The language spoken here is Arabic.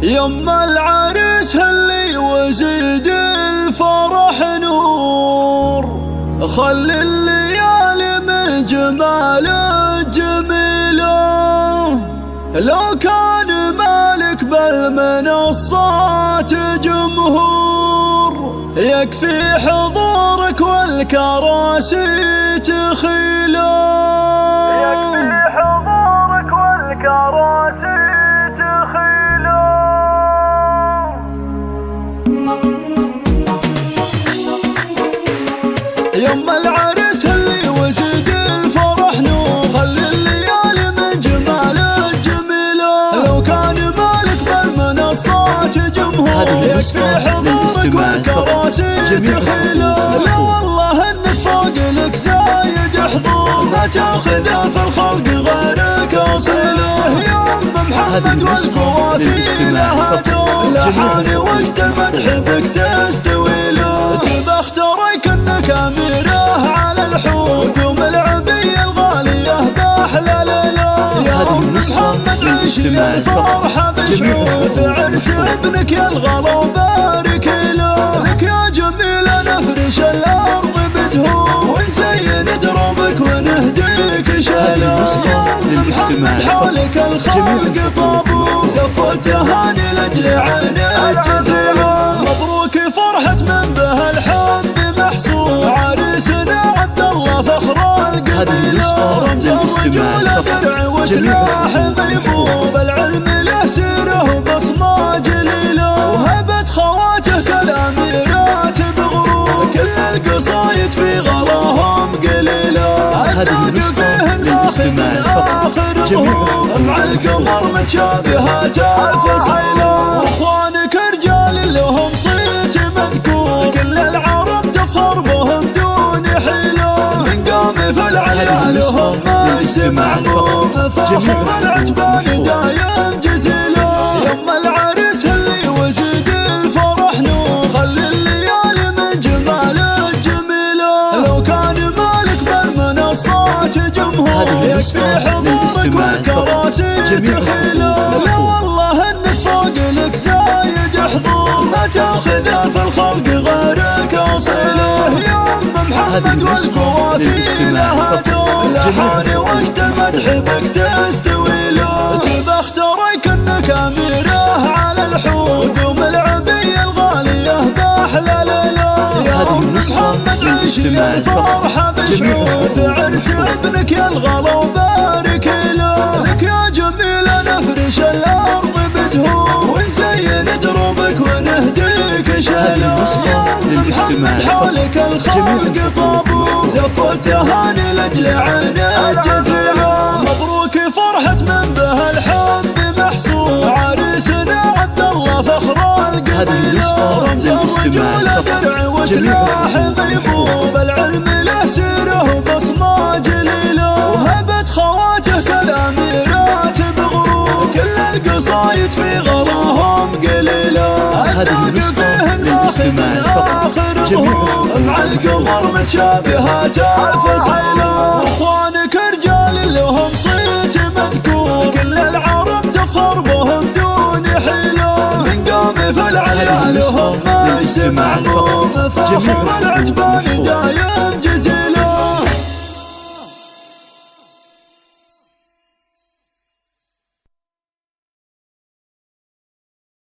يما العريس هلي وزيد الفرح نور، خلي الليالي من جماله جميله. لو كان مالك بالمنصات جمهور، يكفي حضورك والكراسي تخيله. يكفي حضورك والكراسي تخيله. يما العريس هلي وزيد الفرح نور، خلي الليالي من جماله جميله. لو كان مالك بالمنصات جمهور، يكفي حضورك والكراسي تخيله. لا والله انك فوق لك زايد حضور، ما تاخذه في الخلق غيرك اصيله. يا ام محمد والقوافي لها دور، لحاني وقت المدح بك تستوي له. تبخترك انك اميره على الحور، قوم العبيه الغاليه باحلى ليله. يا ام محمد عيشي الفرحه بشعور، في عرس ابنك يا الغلا وبارك له. لك يا جميله نفرش الارض بزهور، ونزين دربك ونهديك شيله. يا ام محمد حولك الخلق طابور، زف التهاني لاجل عينك جزيله. مبروك فرحة من به الحب محصور، عريسنا عبد الله فخر القبيله. رمز الرجولة درع وسلاح ميمون، بالعلم له سيره وبصمه جليله. وهبة خواته كالاميرات بغرور، كل القصايد في غلاهم قليله. الذوق فيه الناخ من اخر ظهور، مع القمر متشابهات الفصيله. واخوانك رجال لهم صيت مذكور، كل العرب تفخر بهم دون حيله. من قام في العليا لهم مجد معمور، فخر العتبان دايم جزيله. يما العريس هلي وزيد الفرح نور، خلي الليالي من جماله جميله. لو كان مالك بالمنصات جمهور، يكفي حضورك والكراسي تخيله. لا والله انك فوق لك زايد حضور، ما تاخذه في الخلق غيرك اصيله. يا ام محمد والقوافي لها دور، لحاني وقت المدح بك تستوي له. تبخترك انك اميره على الحور، قوم العبيه الغاليه باحلى ليله. يا ام محمد عيشي الفرحه بشعور، في عرس ابنك يا الغلا وبارك له. لك يا جميله نفرش الارض بزهور، ونزين دربك ونهديك شيله. يا ام محمد حولك الخلق طابور، زف التهاني لاجل عينك جزيله. مبروك فرحة من به الحب محصور، عريسنا عبد الله فخر القبيله. رمز الرجولة درع وسلاح ميمون، بالعلم له سيره وبصمه جليله. وهبة خواته كالاميرات بغرور، كل القصايد في غلاهم قليله. الذوق فيه الناخ من اخر ظهور، مع القمر متشابهات الفصيله. واخوانك رجال لهم صيت مذكور، كل العرب تفخر بهم دون حيله. من قام في العليا لهم مجد معمور، فخر العتبان